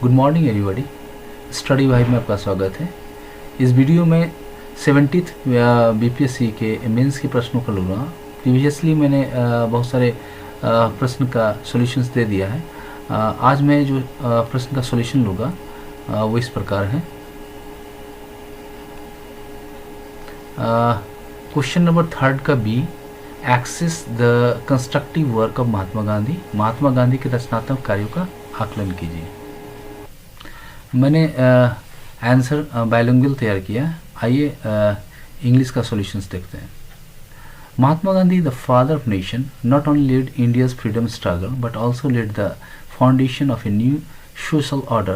Good morning everybody. Study vibe में आपका स्वागत है। इस वीडियो में 70th बीपीएससी के मेंस के प्रश्नों का लूँगा। प्रीवियसली मैंने बहुत सारे प्रश्न का सॉल्यूशंस दे दिया है। आज मैं जो प्रश्न का सॉल्यूशन लूँगा वो इस प्रकार है। क्वेश्चन नंबर 3 का B, assess the constructive work of Mahatma Gandhi. Mahatma Gandhi के रचनात्मक कार्यों का आकलन कीजिए। मैंने आंसर बायलिंगुअल तैयार किया। आइए इंग्लिश का सॉल्यूशंस देखते हैं। Mahatma Gandhi, the father of nation, not only led India's freedom struggle but also led the foundation of a new social order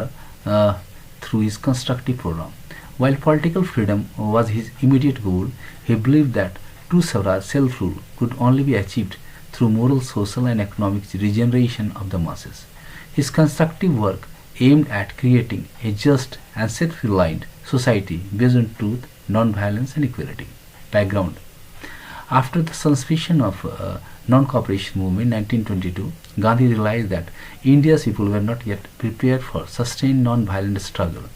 through his constructive program. While political freedom was his immediate goal, he believed that true Swaraj, self-rule, could only be achieved through moral, social and economic regeneration of the masses. His constructive work aimed at creating a just and self-reliant society based on truth, non-violence and equality. Background: after the suspension of non-cooperation movement in 1922, Gandhi realized that India's people were not yet prepared for sustained non-violent struggle.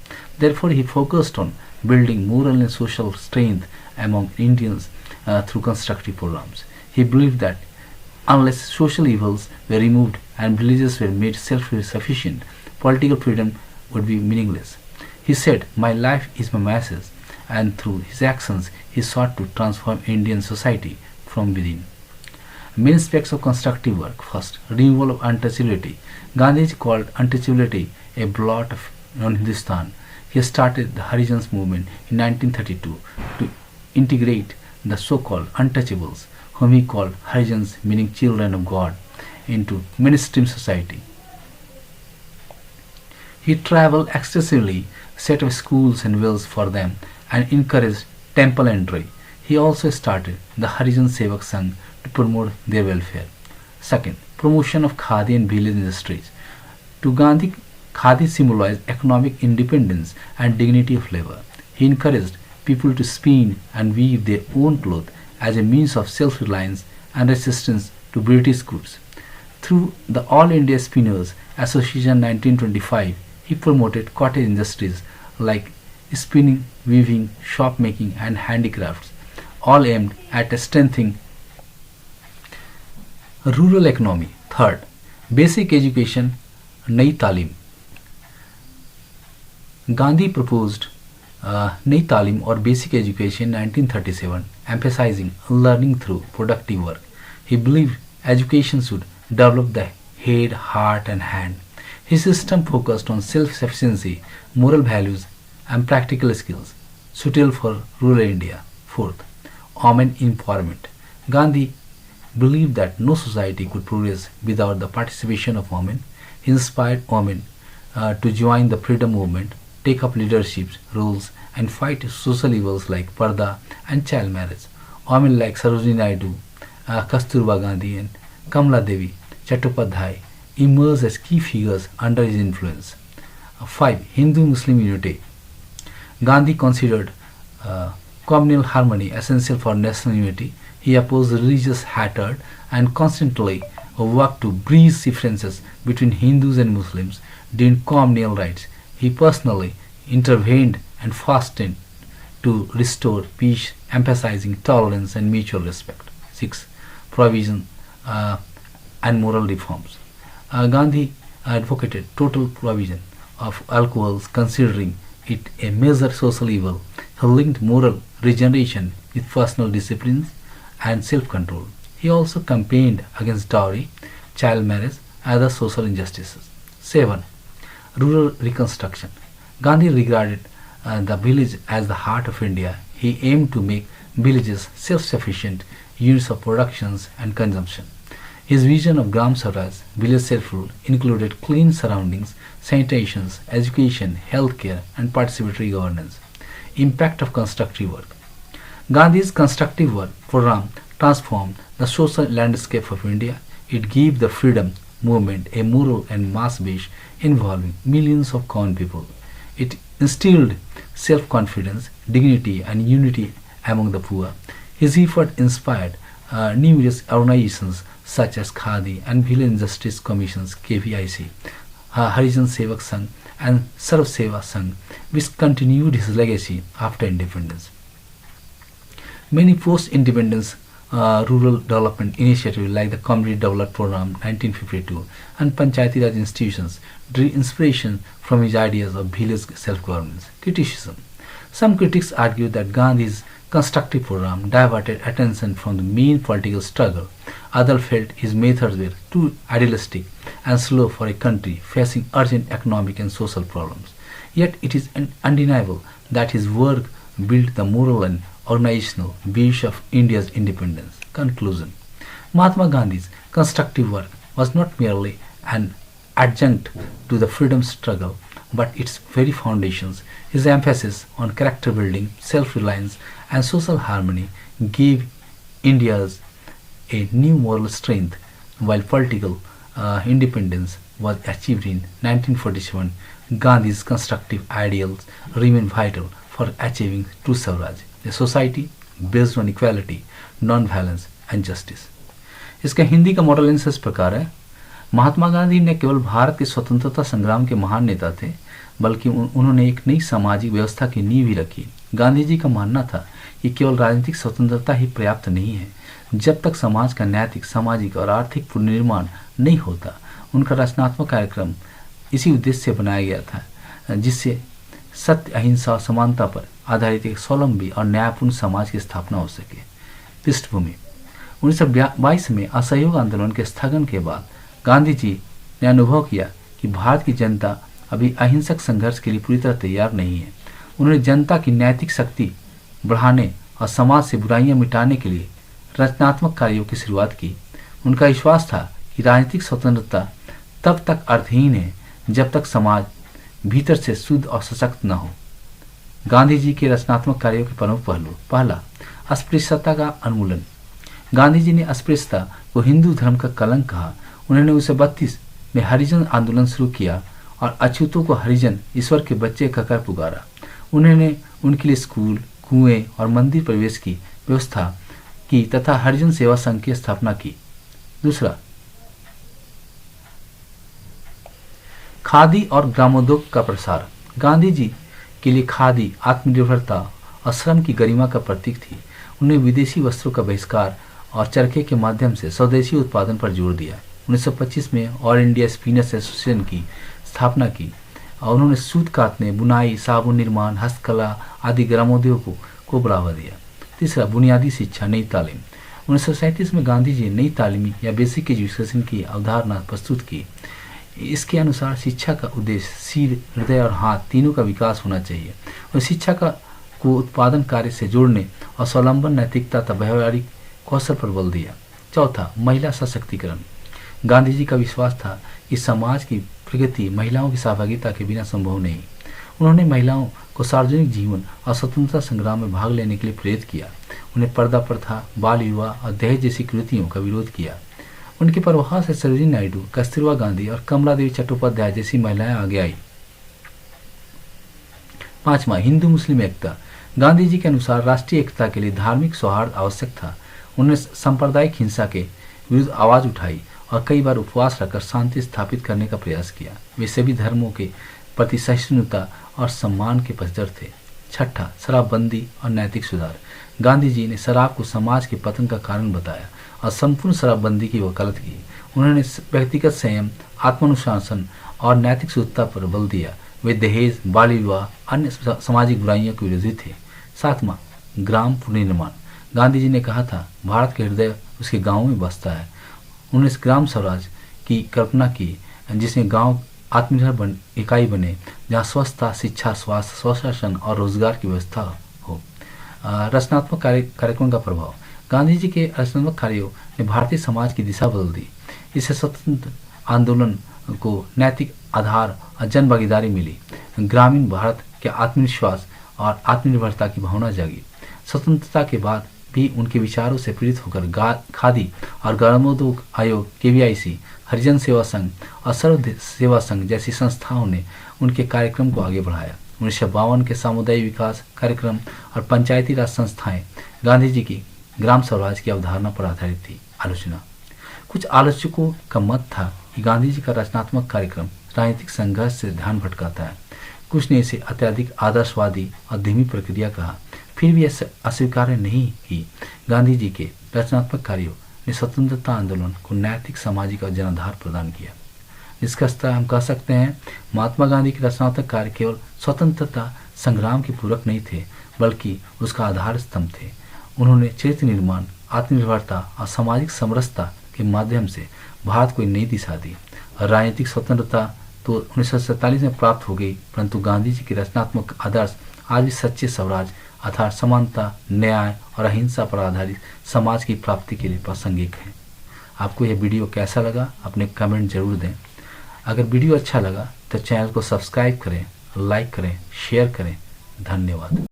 Therefore, he focused on building moral and social strength among Indians through constructive programs. He believed that unless social evils were removed and villages were made self-sufficient, political freedom would be meaningless. He said, "My life is my message," and through his actions he sought to transform Indian society from within. Main aspects of constructive work. First, removal of untouchability. Gandhiji called untouchability a blot on Hindustan. He started the Harijans movement in 1932 to integrate the so-called untouchables, whom he called Harijans, meaning children of God, into mainstream society. He traveled extensively, set up schools and wells for them, and encouraged temple entry. He also started the Harijan Sevak Sangh to promote their welfare. Second, promotion of khadi and village industries. To Gandhi, khadi symbolized economic independence and dignity of labor. He encouraged people to spin and weave their own cloth as a means of self-reliance and resistance to British goods. Through the All India Spinners Association 1925, he promoted cottage industries like spinning, weaving, shop making and handicrafts, all aimed at strengthening rural economy. Third, basic education, Nai Talim. Gandhi proposed Nai Talim or basic education in 1937, emphasizing learning through productive work. He believed education should develop the head, heart and hand. His system focused on self-sufficiency, moral values and practical skills suitable for rural India. Fourth, women empowerment. Gandhi believed that no society could progress without the participation of women. He inspired women to join the freedom movement, take up leadership roles and fight social evils like parda and child marriage. Women like Sarojini Naidu, Kasturba Gandhi and Kamala Devi Chattopadhyay emerged as key figures under his influence. 5. Hindu-Muslim unity. Gandhi considered communal harmony essential for national unity. He opposed religious hatred and constantly worked to bridge differences between Hindus and Muslims during communal rights. He personally intervened and fasted to restore peace, emphasizing tolerance and mutual respect. 6. Provision and moral reforms. Gandhi advocated total prohibition of alcohol, considering it a major social evil. He linked moral regeneration with personal disciplines and self-control. He also campaigned against dowry, child marriage, and other social injustices. 7. Rural reconstruction. Gandhi regarded the village as the heart of India. He aimed to make villages self-sufficient units of productions and consumption. His vision of Gram Swaraj, village self-rule, included clean surroundings, sanitation, education, healthcare, and participatory governance. Impact of constructive work. Gandhi's constructive work program transformed the social landscape of India. It gave the freedom movement a moral and mass base involving millions of common people. It instilled self-confidence, dignity, and unity among the poor. His effort inspired numerous organizations such as Khadi and Village Justice Commissions (KVIC), Harijan Sevak Sangh and Sarv Seva Sangh, which continued his legacy after independence. Many post-independence rural development initiatives like the Community Development Program 1952 and Panchayati Raj institutions drew inspiration from his ideas of village self-governance. Criticism. Some critics argue that Gandhi's constructive program diverted attention from the main political struggle. Others felt his methods were too idealistic and slow for a country facing urgent economic and social problems. Yet it is undeniable that his work built the moral and organizational base of India's independence. Conclusion. Mahatma Gandhi's constructive work was not merely an adjunct to the freedom struggle, but its very foundations. His emphasis on character building, self-reliance, and social harmony gave India a new moral strength, while political independence was achieved in 1947. Gandhi's constructive ideals remain vital for achieving true Swaraj, a society based on equality, non-violence and justice. इसका हिंदी का model इस प्रकार है। महात्मा गांधी न केवल भारत के स्वतंत्रता संग्राम के महान नेता थे, बल्कि उन्होंने एक नई सामाजिक व्यवस्था की नींव भी रखी। गांधी जी का मानना था कि केवल राजनीतिक स्वतंत्रता ही पर्याप्त नहीं है, जब तक समाज का नैतिक, सामाजिक और आर्थिक पुनर्निर्माण नहीं होता। उनका रचनात्मक कार्यक्रम इसी उद्देश्य से बनाया गया था, जिससे सत्य, अहिंसा और समानता पर आधारित एक स्वावलंबी और न्यायपूर्ण समाज की स्थापना हो सके। पृष्ठभूमि। 1922 में असहयोग आंदोलन के स्थगन के बाद गांधी जी ने अनुभव किया कि भारत की जनता अभी अहिंसक संघर्ष के लिए पूरी तरह तैयार नहीं है। उन्होंने जनता की नैतिक शक्ति बढ़ाने और समाज से बुराइयां मिटाने के लिए रचनात्मक कार्यों की शुरुआत की। उनका विश्वास था कि राजनीतिक स्वतंत्रता तब तक अर्थहीन है जब तक समाज भीतर से शुद्ध और सशक्त न हो। गांधी जी के रचनात्मक कार्यों के प्रमुख पहलू। पहला, अस्पृश्यता का उन्मूलन। गांधी जी ने अस्पृश्यता को हिंदू धर्म का कलंक कहा। उन्होंने 1932 में हरिजन आंदोलन शुरू किया और अछूतों को हरिजन, ईश्वर के बच्चे कहकर पुकारा। उन्होंने उनके लिए स्कूल, कुएं और मंदिर प्रवेश की व्यवस्था की तथा हरिजन सेवा संघ की स्थापना की। दूसरा, खादी और ग्रामोद्योग का प्रसार। गांधी जी के लिए खादी आत्मनिर्भरता और श्रम की गरिमा का प्रतीक थी। उन्होंने विदेशी वस्त्रों का बहिष्कार और चरखे के माध्यम से स्वदेशी उत्पादन पर जोर दिया। 1925 में ऑल इंडिया स्पिनर्स एसोसिएशन की स्थापना की और उन्होंने सूत काटने, बुनाई, साबुन निर्माण, हस्तकला आदि ग्रामोद्योग को बढ़ावा दिया। तीसरा, बुनियादी शिक्षा, नई तालीम। 1937 में गांधी जी ने नई तालीमी या बेसिक एजुकेशन की अवधारणा प्रस्तुत की। इसके अनुसार शिक्षा का उद्देश्य सिर, हृदय और हाथ तीनों का विकास होना चाहिए और शिक्षा को उत्पादन कार्य से जोड़ने और स्वावलंबन, नैतिकता तथा व्यवहारिक कौशल पर बल दिया। चौथा, महिला सशक्तिकरण। गांधी जी का विश्वास था कि समाज की प्रगति महिलाओं की सहभागिता के बिना संभव नहीं। उन्होंने महिलाओं को सार्वजनिक जीवन और स्वतंत्रता संग्राम में भाग लेने के लिए प्रेरित किया। उन्हें पर्दा प्रथा, बाल विवाह और दहेज जैसी कृतियों का विरोध किया। उनके प्रभाव से सरोजिनी नायडू, कस्तूरबा गांधी और कमला देवी चट्टोपाध्याय जैसी महिलाएं आगे आई। पांचवा, हिंदू मुस्लिम एकता। गांधी जी के अनुसार राष्ट्रीय एकता के लिए धार्मिक सौहार्द आवश्यक था। उन्होंने सांप्रदायिक हिंसा के विरुद्ध आवाज उठाई और कई बार उपवास रखकर शांति स्थापित करने का प्रयास किया। वे सभी धर्मों के प्रति सहिष्णुता और सम्मान के पक्षधर थे। छठा, शराबबंदी और नैतिक सुधार। गांधी जी ने शराब को समाज के पतन का कारण बताया और संपूर्ण शराबबंदी की वकालत की। उन्होंने व्यक्तिगत संयम, आत्मानुशासन और नैतिक शुद्धता पर बल दिया। वे दहेज, बाल विवाह, अन्य सामाजिक बुराइयों के विरोधी थे। सातवां, ग्राम पुनर्निर्माण। गांधी जी ने कहा था, भारत के हृदय उसके गाँव में बसता है। उन्होंने ग्राम स्वराज की कल्पना की, जिसमें गांव आत्मनिर्भर इकाई बने, जहां स्वच्छता, शिक्षा, स्वास्थ्य, स्वशासन और रोजगार की व्यवस्था हो। रचनात्मक कार्यक्रम का प्रभाव। गांधी जी के रचनात्मक कार्यों ने भारतीय समाज की दिशा बदल दी। इससे स्वतंत्र आंदोलन को नैतिक आधार और जन भागीदारी मिली। ग्रामीण भारत के आत्मविश्वास और आत्मनिर्भरता की भावना जागी। स्वतंत्रता के बाद भी उनके विचारों से प्रेरित होकर खादी और ग्रामोद्योग आयोग, KVIC, हरिजन सेवा संघ और सर्व सेवा संघ जैसी संस्थाओं ने उनके कार्यक्रम को आगे बढ़ाया। 1952 के सामुदायिक विकास कार्यक्रम और पंचायती राज संस्थाएं गांधी जी की ग्राम स्वराज की अवधारणा पर आधारित थी। आलोचना। कुछ आलोचकों का मत था कि गांधी जी का रचनात्मक कार्यक्रम राजनीतिक संघर्ष से ध्यान भटकाता है। कुछ ने इसे अत्यधिक आदर्शवादी और धीमी प्रक्रिया कहा, फिर भी ऐसा अस्वीकार्य नहीं कि गांधी जी के रचनात्मक कार्यों ने स्वतंत्रता आंदोलन को नैतिक, सामाजिक और जनाधार प्रदान किया। निष्कर्षतः हम कह सकते हैं, महात्मा गांधी के रचनात्मक कार्य केवल स्वतंत्रता संग्राम के पूरक नहीं थे, बल्कि उसका आधार स्तंभ थे। उन्होंने चरित्र निर्माण, आत्मनिर्भरता और सामाजिक समरसता के माध्यम से भारत को एक नई दिशा दी। राजनीतिक स्वतंत्रता तो 1947 में प्राप्त हो गई, परंतु गांधी जी के रचनात्मक आदर्श आज भी सच्चे स्वराज अर्थात समानता, न्याय और अहिंसा पर आधारित समाज की प्राप्ति के लिए प्रासंगिक है। आपको यह वीडियो कैसा लगा अपने कमेंट जरूर दें। अगर वीडियो अच्छा लगा तो चैनल को सब्सक्राइब करें, लाइक करें, शेयर करें। धन्यवाद।